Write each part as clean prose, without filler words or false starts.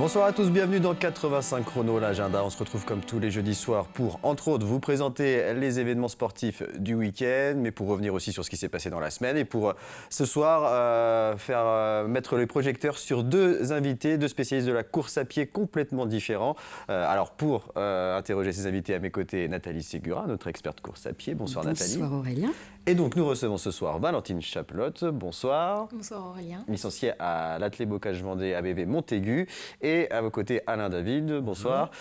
Bonsoir à tous, bienvenue dans 85 Chrono, l'agenda. On se retrouve comme tous les jeudis soirs pour, entre autres, vous présenter les événements sportifs du week-end, mais pour revenir aussi sur ce qui s'est passé dans la semaine. Et pour ce soir, mettre les projecteurs sur deux invités, deux spécialistes de la course à pied complètement différents. Alors pour interroger ces invités à mes côtés, Nathalie Ségura, notre experte course à pied. Bonsoir Nathalie. Bonsoir Aurélien. Et donc nous recevons ce soir Valentine Chaplotte. Bonsoir. Bonsoir Aurélien. Licenciée à l'Athlé Bocage Vendée ABV Montaigu. Et à vos côtés, Alain David, bonsoir.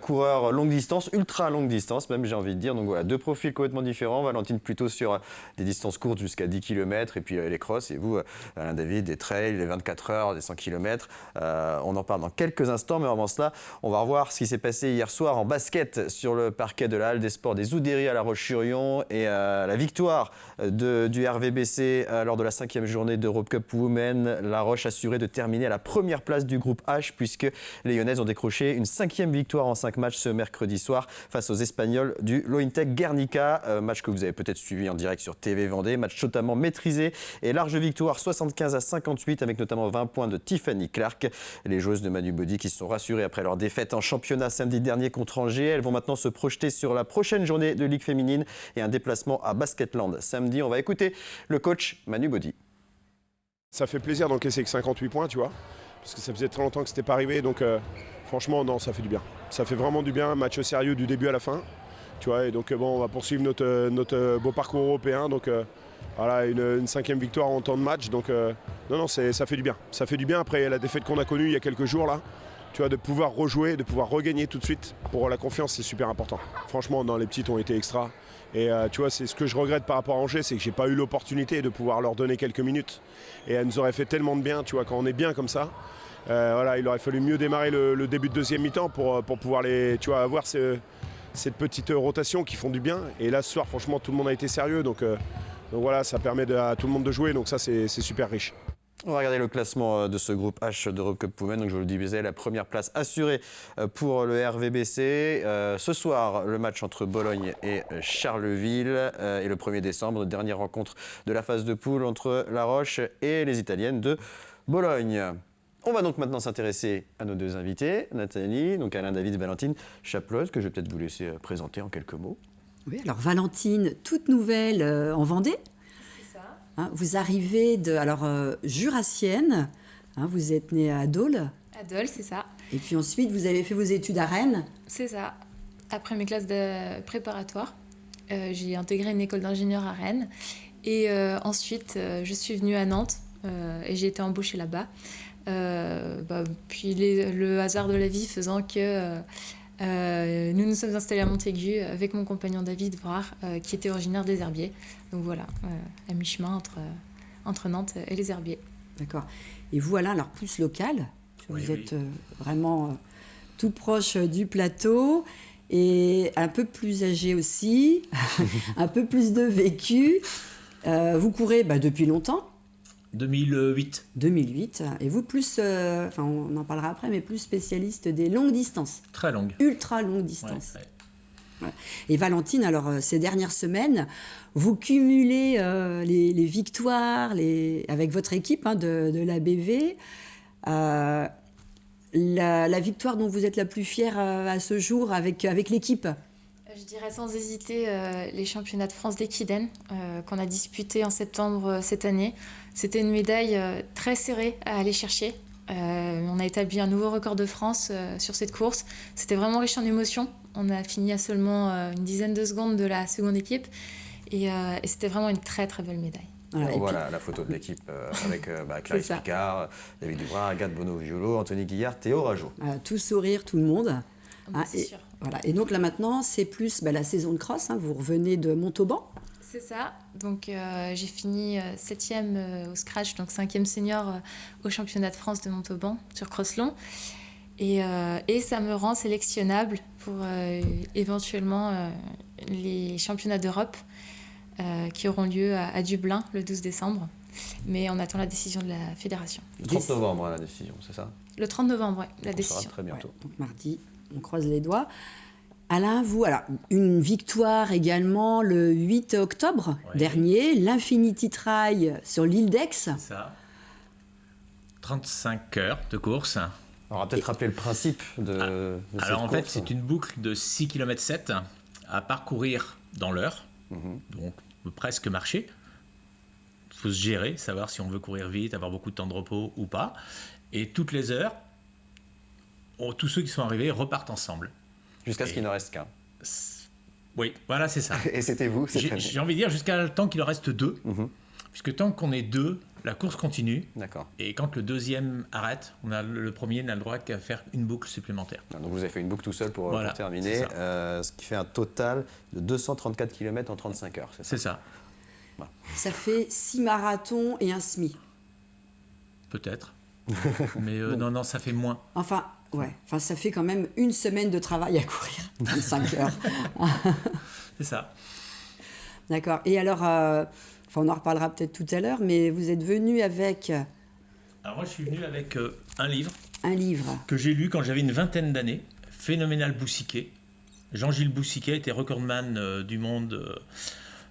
Coureur longue distance, ultra longue distance même, j'ai envie de dire. Donc voilà, deux profils complètement différents. Valentine plutôt sur des distances courtes jusqu'à 10 km et puis les crosses. Et vous, Alain David, des trails, les 24 heures, des 100 km. On en parle dans quelques instants, mais avant cela, on va revoir ce qui s'est passé hier soir en basket sur le parquet de la Halle des Sports des Oudéry à La Roche-sur-Yon et la victoire du RVBC lors de la 5e journée d'Europe Cup Women. La Roche assurée de terminer à la première place du groupe H puisque les Lyonnaises ont décroché une 5e victoire en 5 matchs ce mercredi soir face aux Espagnols du Lointec Guernica. Match que vous avez peut-être suivi en direct sur TV Vendée. Match totalement maîtrisé et large victoire 75-58 avec notamment 20 points de Tiffany Clark. Les joueuses de Manu Body qui se sont rassurées après leur défaite en championnat samedi dernier contre Angers. Elles vont maintenant se projeter sur la prochaine journée de Ligue féminine et un déplacement à Basketland samedi. On va écouter le coach Manu Body. Ça fait plaisir d'encaisser que 58 points, tu vois, parce que ça faisait très longtemps que c'était pas arrivé, donc franchement, non, ça fait du bien. Ça fait vraiment du bien, un match sérieux du début à la fin, tu vois, et donc bon, on va poursuivre notre beau parcours européen, donc voilà, une 5e victoire en temps de match, donc non, ça fait du bien. Ça fait du bien après la défaite qu'on a connue il y a quelques jours, là, tu vois, de pouvoir rejouer, de pouvoir regagner tout de suite, pour la confiance, c'est super important. Franchement, non, les petites ont été extra. Et tu vois, c'est ce que je regrette par rapport à Angers, c'est que j'ai pas eu l'opportunité de pouvoir leur donner quelques minutes. Et elles nous auraient fait tellement de bien, tu vois, quand on est bien comme ça. Voilà, il aurait fallu mieux démarrer le début de deuxième mi-temps pour pouvoir avoir cette petite rotation qui font du bien. Et là, ce soir, franchement, tout le monde a été sérieux. Donc voilà, ça permet à tout le monde de jouer. Donc ça, c'est super riche. On va regarder le classement de ce groupe H d'Europe Cup Women. Donc je vous le disais, la première place assurée pour le RVBC. Ce soir, le match entre Bologne et Charleville. Et le 1er décembre, dernière rencontre de la phase de poule entre La Roche et les Italiennes de Bologne. On va donc maintenant s'intéresser à nos deux invités, Nathalie, donc Alain David et Valentine Chaplotte, que je vais peut-être vous laisser présenter en quelques mots. Oui, alors Valentine, toute nouvelle en Vendée. Hein, vous arrivez de jurassienne, hein, vous êtes née à Dole. À Dole, c'est ça. Et puis ensuite, vous avez fait vos études à Rennes. C'est ça. Après mes classes de préparatoire, j'ai intégré une école d'ingénieur à Rennes. Et ensuite, je suis venue à Nantes et j'ai été embauchée là-bas. Puis le hasard de la vie faisant que nous nous sommes installés à Montaigu avec mon compagnon David Vrard, qui était originaire des Herbiers. Donc voilà, à mi-chemin entre Nantes et les Herbiers. D'accord. Et vous, Alain, alors plus local, vous êtes vraiment tout proche du plateau et un peu plus âgé aussi, un peu plus de vécu. Vous courez depuis longtemps. 2008. 2008. Et vous, plus, on en parlera après, mais plus spécialiste des longues distances. Très longues. Ultra longues distances. Ouais. Ouais. Et Valentine, alors ces dernières semaines, vous cumulez les victoires avec votre équipe de l'ABV. La victoire dont vous êtes la plus fière à ce jour avec l'équipe? Je dirais sans hésiter les championnats de France d'Equidène qu'on a disputés en septembre cette année. C'était une médaille très serrée à aller chercher. On a établi un nouveau record de France sur cette course. C'était vraiment riche en émotions. On a fini à seulement une dizaine de secondes de la seconde équipe. Et c'était vraiment une très très belle médaille. Voilà la photo de l'équipe avec Clarisse Picard, David Dubras, Agathe Bonneau-Violo, Anthony Guillard, Théo Rajo. Tout sourire, tout le monde. C'est sûr. Voilà. Et donc là maintenant, c'est plus la saison de cross. Vous revenez de Montauban. C'est ça. Donc j'ai fini 7e au scratch, donc 5e senior au championnat de France de Montauban sur crosslon. Et ça me rend sélectionnable pour éventuellement les championnats d'Europe qui auront lieu à Dublin le 12 décembre. Mais on attend la décision de la fédération. Le 30 novembre, la décision, c'est ça? Le 30 novembre, oui, la décision. On sera très bientôt. Ouais, donc mardi, on croise les doigts. Alain, vous, alors, une victoire également le 8 octobre dernier, l'Infinity Trail sur l'île d'Aix. C'est ça. 35 heures de course. On va peut-être rappeler le principe de cette Alors en fait, course. c'est une boucle de 6 km 7 à parcourir dans l'heure, donc on peut presque marcher. Il faut se gérer, savoir si on veut courir vite, avoir beaucoup de temps de repos ou pas. Et toutes les heures, tous ceux qui sont arrivés repartent ensemble. Jusqu'à ce qu'il ne reste qu'un. Oui, voilà, c'est ça. Et c'était vous cette année. J'ai envie de dire jusqu'à le temps qu'il en reste 2, puisque tant qu'on est 2, la course continue. D'accord. Et quand le deuxième arrête, le premier n'a le droit qu'à faire une boucle supplémentaire. Donc vous avez fait une boucle tout seul pour Voilà, terminer, c'est ça. ce qui fait un total de 234 km en 35 heures. C'est ça, Ça fait 6 marathons et un semi. peut-être. Mais non, ça fait moins. Enfin, ça fait quand même une semaine de travail à courir, 25 heures. C'est ça. D'accord. Et alors, on en reparlera peut-être tout à l'heure, mais vous êtes venu avec Alors moi, je suis venu avec un livre un livre. que j'ai lu quand j'avais une vingtaine d'années, Phénoménal Boussiquet. Jean-Gilles Boussiquet était recordman du monde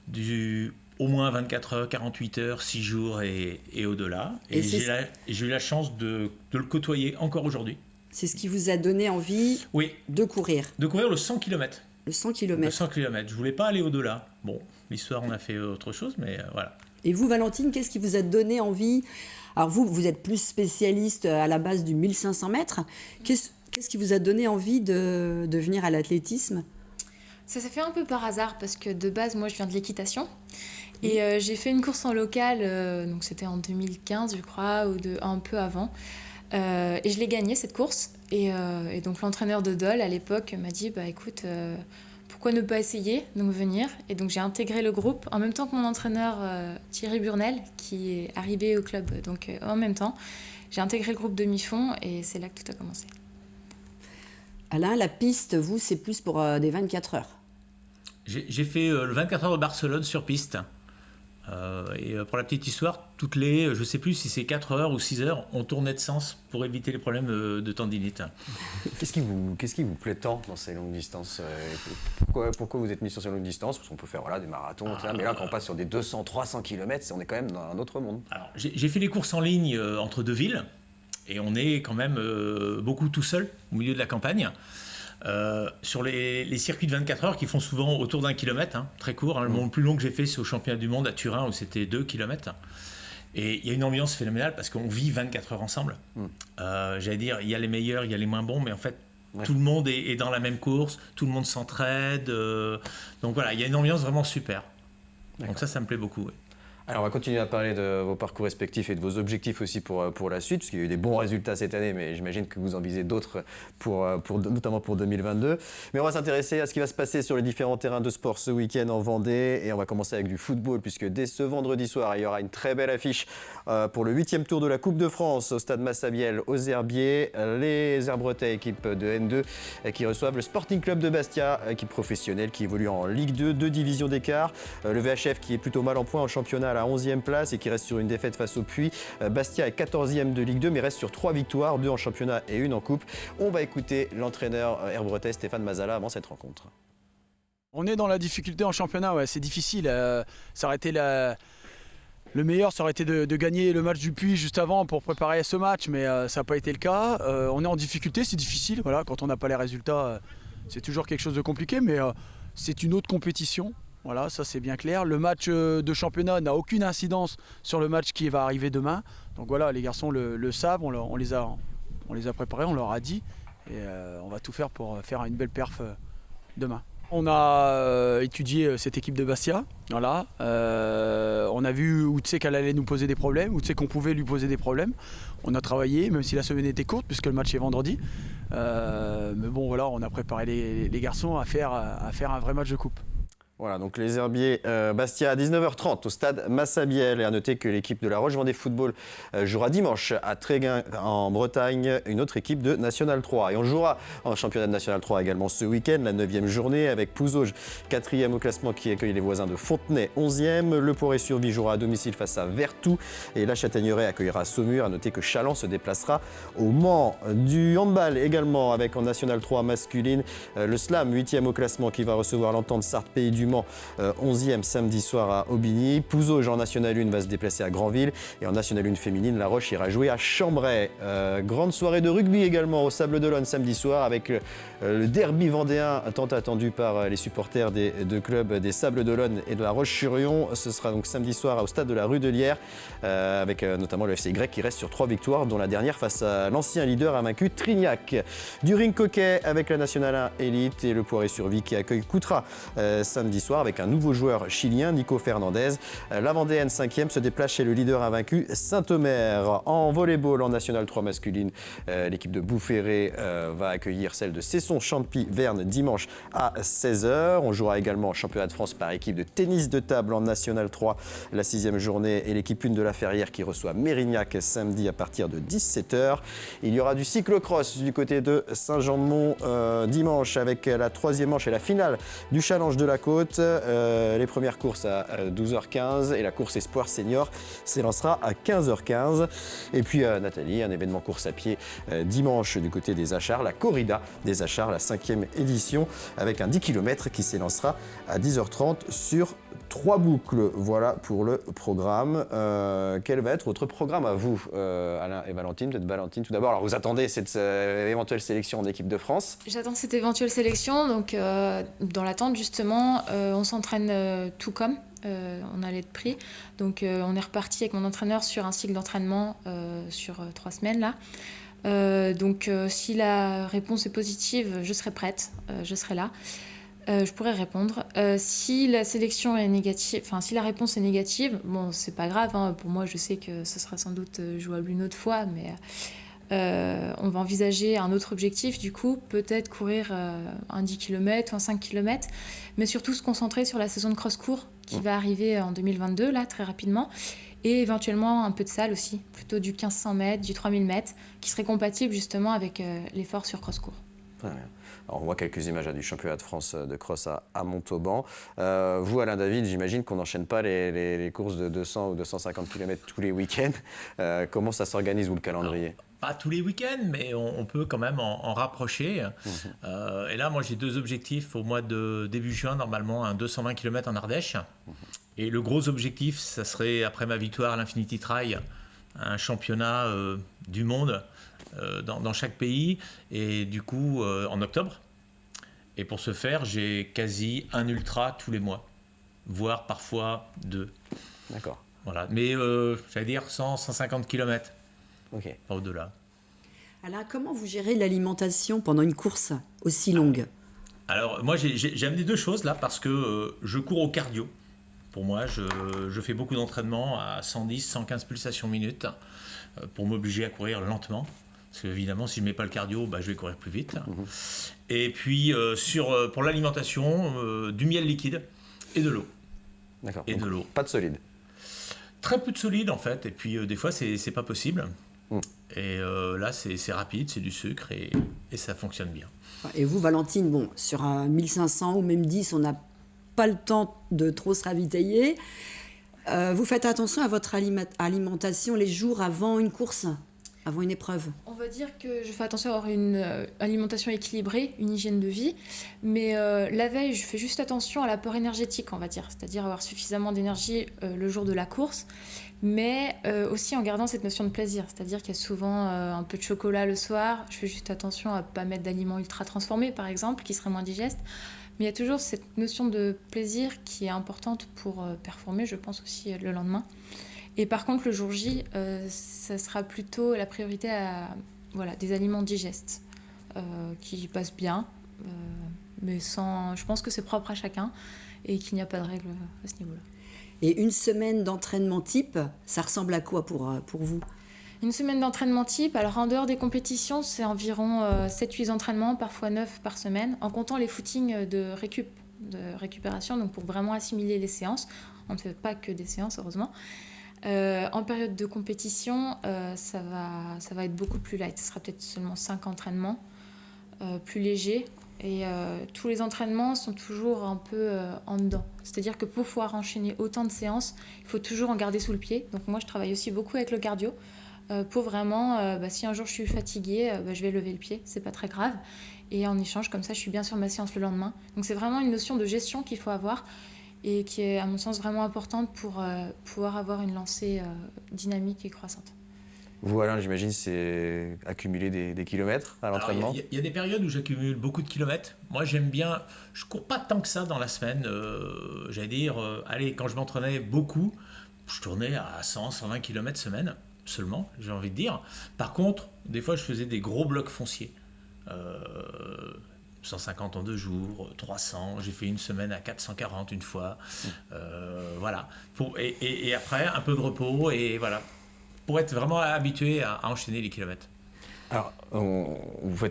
du au moins 24 heures, 48 heures, 6 jours et au-delà. Et j'ai eu la chance de le côtoyer encore aujourd'hui. C'est ce qui vous a donné envie Oui, de courir, de courir le 100 km. le 100 Le km. 100 km. Je voulais pas aller au-delà. Bon, l'histoire, on a fait autre chose, mais voilà. Et vous, Valentine, qu'est-ce qui vous a donné envie? Alors vous êtes plus spécialiste à la base du 1500 mètres. Qu'est-ce qui vous a donné envie de venir à l'athlétisme? Ça s'est fait un peu par hasard parce que de base, moi, je viens de l'équitation. Et j'ai fait une course en local, donc c'était en 2015, je crois, ou un peu avant. Et je l'ai gagnée, cette course. Et donc l'entraîneur de Dole, à l'époque, m'a dit, bah écoute, pourquoi ne pas essayer, donc venir. Et donc j'ai intégré le groupe en même temps que mon entraîneur Thierry Burnel, qui est arrivé au club. Donc en même temps, j'ai intégré le groupe demi-fond et c'est là que tout a commencé. Alain, la piste, vous, c'est plus pour des 24 heures. J'ai fait le 24 heures de Barcelone sur piste. Et pour la petite histoire, toutes les, je ne sais plus si c'est 4 heures ou 6 heures, on tournait de sens pour éviter les problèmes de tendinite. Qu'est-ce qui vous plaît tant dans ces longues distances? Pourquoi vous êtes mis sur ces longues distances? Parce qu'on peut faire des marathons, etc. Mais là, quand on passe sur des 200, 300 km, on est quand même dans un autre monde. Alors, j'ai fait les courses en ligne entre deux villes, et on est quand même beaucoup tout seul au milieu de la campagne. Sur les circuits de 24 heures qui font souvent autour d'1 kilomètre, très court. Le plus long que j'ai fait, c'est au championnat du monde à Turin où c'était 2 kilomètres. Et il y a une ambiance phénoménale parce qu'on vit 24 heures ensemble. J'allais dire, il y a les meilleurs, il y a les moins bons, mais en fait, tout le monde est dans la même course, tout le monde s'entraide. Donc voilà, il y a une ambiance vraiment super. Donc ça me plaît beaucoup. Oui. Alors, on va continuer à parler de vos parcours respectifs et de vos objectifs aussi pour la suite, parce qu'il y a eu des bons résultats cette année, mais j'imagine que vous en visez d'autres, notamment pour 2022. Mais on va s'intéresser à ce qui va se passer sur les différents terrains de sport ce week-end en Vendée. Et on va commencer avec du football, puisque dès ce vendredi soir, il y aura une très belle affiche pour le 8e tour de la Coupe de France au stade Massabielle aux Herbiers. Les Herbretets, équipe de N2, qui reçoivent le Sporting Club de Bastia, équipe professionnelle qui évolue en Ligue 2, 2 divisions d'écart. Le VHF qui est plutôt mal en point en championnat à la 11e place et qui reste sur une défaite face au Puy. Bastia est 14e de Ligue 2 mais reste sur 3 victoires, 2 en championnat et 1 en coupe. On va écouter l'entraîneur herbretais Stéphane Mazala avant cette rencontre. On est dans la difficulté en championnat, c'est difficile. Ça aurait été le meilleur, ça aurait été de gagner le match du Puy juste avant pour préparer ce match, mais ça n'a pas été le cas. On est en difficulté, c'est difficile. Voilà, quand on n'a pas les résultats, c'est toujours quelque chose de compliqué, mais c'est une autre compétition. Voilà, ça c'est bien clair. Le match de championnat n'a aucune incidence sur le match qui va arriver demain. Donc voilà, les garçons le savent, on les a préparés, on leur a dit. Et on va tout faire pour faire une belle perf demain. On a étudié cette équipe de Bastia. Voilà. On a vu où tu sais qu'elle allait nous poser des problèmes, où tu sais qu'on pouvait lui poser des problèmes. On a travaillé, même si la semaine était courte, puisque le match est vendredi. Mais bon, voilà, on a préparé les garçons à faire un vrai match de coupe. Voilà, donc les Herbiers Bastia à 19h30 au stade Massabielle. Et à noter que l'équipe de la Roche-Vendée Football jouera dimanche à Tréguin en Bretagne, une autre équipe de National 3. Et on jouera en championnat de National 3 également ce week-end, la 9e journée avec Pouzauges, 4e au classement qui accueille les voisins de Fontenay, 11e. Le Poré-sur-Vie jouera à domicile face à Vertou et la Châtaigneraie accueillera Saumur. À noter que Châlons se déplacera au Mans. Du handball également avec en National 3 masculine, le Slam, 8e au classement qui va recevoir l'Entente Sarthe Pays du du Mans, 11e samedi soir à Aubigny. Pouzauges en National 1 va se déplacer à Granville. Et en National 1 féminine, La Roche ira jouer à Chambray. Grande soirée de rugby également au Sable d'Olonne samedi soir avec le derby vendéen tant attendu par les supporters des deux clubs des Sables d'Olonne et de La Roche-sur-Yon. Ce sera donc samedi soir au stade de la rue de Lierre avec notamment le FC Y qui reste sur 3 victoires dont la dernière face à l'ancien leader invaincu Trignac. Du ring coquet avec la Nationale 1 Élite et le Poiré-sur-Vie qui accueille Coutras samedi soir avec un nouveau joueur chilien, Nico Fernandez. La Vendéenne 5e se déplace chez le leader invaincu Saint-Omer. En volleyball en National 3 masculine, l'équipe de Boufféré va accueillir celle de Cesson-Champy-Verne dimanche à 16h. On jouera également en championnat de France par équipe de tennis de table en National 3 la 6e journée et l'équipe 1 de la Ferrière qui reçoit Mérignac samedi à partir de 17h. Il y aura du cyclocross du côté de Saint-Jean-de-Mont dimanche avec la 3e manche et la finale du Challenge de la Côte. Les premières courses à 12h15 et la course Espoir Senior s'élancera à 15h15. Et puis Nathalie, un événement course à pied dimanche du côté des Achards, la corrida des Achards, la 5e édition avec un 10 km qui s'élancera à 10h30 sur 3 boucles. Voilà pour le programme. Quel va être votre programme à vous, Alain et Valentine? Peut-être Valentine tout d'abord. Alors vous attendez cette éventuelle sélection en équipe de France? J'attends cette éventuelle sélection, donc dans l'attente justement, on s'entraîne tout comme. On allait être pris. Donc on est reparti avec mon entraîneur sur un cycle d'entraînement sur 3 semaines là. Donc si la réponse est positive, je serai prête, je serai là. Je pourrais répondre. Si la sélection est négative, enfin si la réponse est négative, bon c'est pas grave, hein, pour moi je sais que ce sera sans doute jouable une autre fois, mais on va envisager un autre objectif du coup, peut-être courir un 10 km ou un 5 km, mais surtout se concentrer sur la saison de cross-court qui va arriver en 2022 là très rapidement, et éventuellement un peu de salle aussi, plutôt du 1500 mètres, du 3000 mètres, qui serait compatible justement avec l'effort sur cross-court. Très bien. Alors on voit quelques images du championnat de France de cross à Montauban. Vous, Alain David, j'imagine qu'on n'enchaîne pas les courses de 200 ou 250 km tous les week-ends. Comment ça s'organise, vous, le calendrier? Alors, pas tous les week-ends, mais on peut quand même en rapprocher. Et là, moi, j'ai 2 objectifs au mois de début juin, normalement, un 220 km en Ardèche. Et le gros objectif, ça serait, après ma victoire à l'Infinity Trail, un championnat du monde dans chaque pays, et du coup en octobre. Et pour ce faire, j'ai quasi un ultra tous les mois, voire parfois 2. D'accord. Voilà. Mais j'allais dire 100-150 km, pas au-delà. Alain, comment vous gérez l'alimentation pendant une course aussi longue? Alors moi j'ai amené 2 choses là, parce que je cours au cardio. Pour moi, je fais beaucoup d'entraînement à 110-115 pulsations minutes pour m'obliger à courir lentement. Parce qu'évidemment, si je ne mets pas le cardio, je vais courir plus vite. Et puis, pour l'alimentation, du miel liquide et de l'eau. D'accord. Et de l'eau. Pas de solide. Très peu de solide, en fait. Et puis, des fois, c'est pas possible. Et là, c'est rapide, c'est du sucre et ça fonctionne bien. Et vous, Valentine, bon, sur un 1500 ou même 10, on n'a pas le temps de trop se ravitailler. Vous faites attention à votre alimentation les jours avant une course, avant une épreuve? On va dire que je fais attention à avoir une alimentation équilibrée, une hygiène de vie, mais la veille, je fais juste attention à l'apport énergétique, on va dire, c'est-à-dire avoir suffisamment d'énergie le jour de la course, mais aussi en gardant cette notion de plaisir, c'est-à-dire qu'il y a souvent un peu de chocolat le soir, je fais juste attention à ne pas mettre d'aliments ultra transformés, par exemple, qui seraient moins digestes, mais il y a toujours cette notion de plaisir qui est importante pour performer, je pense aussi le lendemain. Et par contre, le jour J, ça sera plutôt la priorité à des aliments digestes qui passent bien, mais je pense que c'est propre à chacun et qu'il n'y a pas de règle à ce niveau-là. Et une semaine d'entraînement type, ça ressemble à quoi pour vous? Une semaine d'entraînement type, alors en dehors des compétitions, c'est environ 7-8 entraînements, parfois 9 par semaine, en comptant les footings de récupération, donc pour vraiment assimiler les séances. On ne fait pas que des séances, heureusement. En période de compétition, ça va être beaucoup plus light. Ce sera peut-être seulement 5 entraînements, plus légers. Et tous les entraînements sont toujours un peu en dedans. C'est-à-dire que pour pouvoir enchaîner autant de séances, il faut toujours en garder sous le pied. Donc moi, je travaille aussi beaucoup avec le cardio pour vraiment, si un jour je suis fatiguée, je vais lever le pied. C'est pas très grave. Et en échange, comme ça, je suis bien sur ma séance le lendemain. Donc c'est vraiment une notion de gestion qu'il faut avoir et qui est, à mon sens, vraiment importante pour pouvoir avoir une lancée dynamique et croissante. Vous, Alain, j'imagine, c'est accumuler des kilomètres à l'entraînement. Il y a des périodes où j'accumule beaucoup de kilomètres. Moi, j'aime bien. Je cours pas tant que ça dans la semaine. J'allais dire, allez, quand je m'entraînais beaucoup, je tournais à 100, 120 km semaine seulement, j'ai envie de dire. Par contre, des fois, je faisais des gros blocs fonciers. 150 en 2 jours, 300. J'ai fait une semaine à 440 une fois. Voilà. Et après, un peu de repos et voilà. Pour être vraiment habitué à enchaîner les kilomètres. Alors, je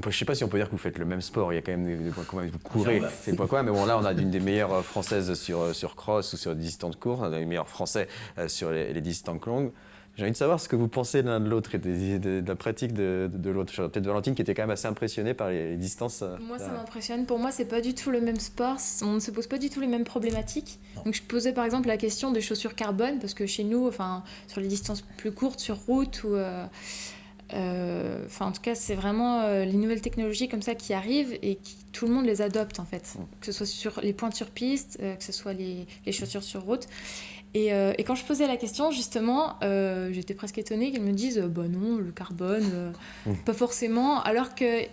ne sais pas si on peut dire que vous faites le même sport. Il y a quand même des points communs. Vous courez, c'est des points communs. Mais bon, là, on a une des meilleures françaises sur cross ou sur des distances courtes. On a les meilleurs français sur les distances longues. J'ai envie de savoir ce que vous pensez l'un de l'autre et de la pratique de l'autre. Peut-être Valentine qui était quand même assez impressionnée par les distances. Moi, ça m'impressionne. Pour moi, c'est pas du tout le même sport. On ne se pose pas du tout les mêmes problématiques. Donc, je posais par exemple la question des chaussures carbone parce que chez nous, enfin, sur les distances plus courtes, sur route ou en tout cas, c'est vraiment les nouvelles technologies comme ça qui arrivent et tout le monde les adopte en fait. Que ce soit sur les pointes sur piste, que ce soit les chaussures sur route. Et quand je posais la question, justement, j'étais presque étonnée qu'ils me disent bah non, le carbone, pas forcément, alors qu'il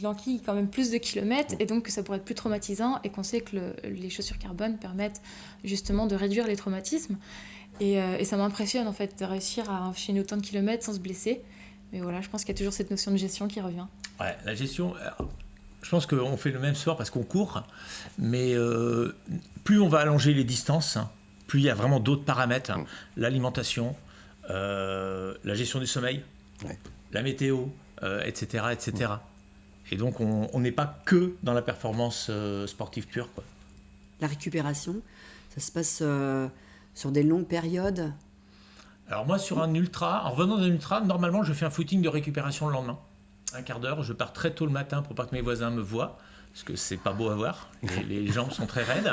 enquille quand même plus de kilomètres et donc que ça pourrait être plus traumatisant et qu'on sait que les chaussures carbone permettent justement de réduire les traumatismes. Et ça m'impressionne en fait de réussir à enchaîner autant de kilomètres sans se blesser. Mais voilà, je pense qu'il y a toujours cette notion de gestion qui revient. Ouais, la gestion. Je pense qu'on fait le même sport parce qu'on court, mais plus on va allonger les distances, plus il y a vraiment d'autres paramètres. L'alimentation, la gestion du sommeil, la météo, etc., etc. Et donc on n'est pas que dans la performance sportive pure, quoi. La récupération, ça se passe sur des longues périodes. Alors moi, sur un ultra, en revenant d'un ultra, normalement, je fais un footing de récupération le lendemain. Un quart d'heure, je pars très tôt le matin pour pas que mes voisins me voient, parce que c'est pas beau à voir, les jambes sont très raides.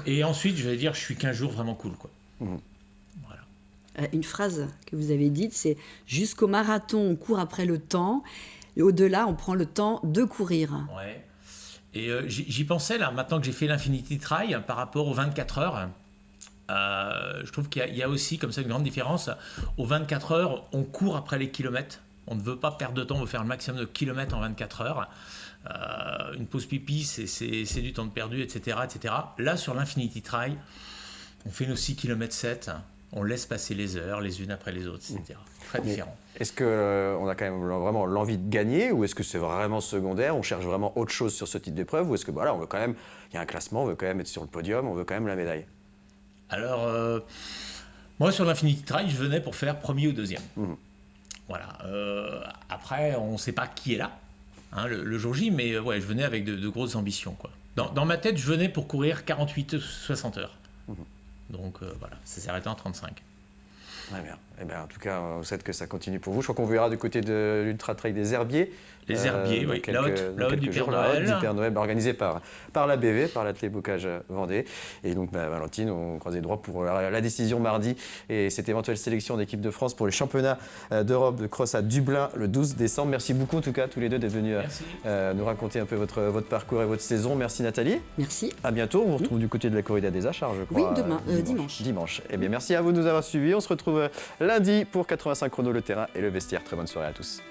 Et ensuite, je vais dire, je suis 15 jours vraiment cool, quoi. Voilà. Une phrase que vous avez dite, c'est « Jusqu'au marathon, on court après le temps, et au-delà, on prend le temps de courir. » Ouais. Et j'y pensais, là, maintenant que j'ai fait l'Infinity Trail, par rapport aux 24 heures. Je trouve qu'il y a aussi comme ça une grande différence. Aux 24 heures, on court après les kilomètres. On ne veut pas perdre de temps, on veut faire le maximum de kilomètres en 24 heures. Une pause pipi, c'est du temps de perdu, etc., etc. Là, sur l'Infinity Trail, on fait nos 6 km 7, on laisse passer les heures les unes après les autres, etc. Très différent. Est-ce qu'on a quand même vraiment l'envie de gagner ou est-ce que c'est vraiment secondaire? On cherche vraiment autre chose sur ce type d'épreuve ou est-ce que voilà, on veut quand même, il y a un classement, on veut quand même être sur le podium, on veut quand même la médaille? Alors, moi, sur l'Infinity Trail, je venais pour faire premier ou deuxième. Voilà. Après, on ne sait pas qui est là, hein, le jour J, mais ouais, je venais avec de grosses ambitions, quoi. Dans ma tête, je venais pour courir 48-60 heures. Donc, voilà, ça s'est arrêté en 35. Très bien. Eh bien. En tout cas, on souhaite que ça continue pour vous. Je crois qu'on verra du côté de l'Ultra Trail des Herbiers. Les Herbiers, oui. La haute du Père Noël. La haute du Père Noël, organisée par la BV, par l'athlète Bocage Vendée. Et donc, Valentine, on croise les doigts pour la décision mardi et cette éventuelle sélection d'équipe de France pour les championnats d'Europe de cross à Dublin le 12 décembre. Merci beaucoup, en tout cas, tous les deux, d'être venus nous raconter un peu votre parcours et votre saison. Merci, Nathalie. Merci. À bientôt. On vous retrouve du côté de la corrida des Achats, je crois. Oui, demain, dimanche. Dimanche. Eh bien, merci à vous de nous avoir suivis. On se retrouve lundi pour 85 chrono, le terrain et le vestiaire. Très bonne soirée à tous.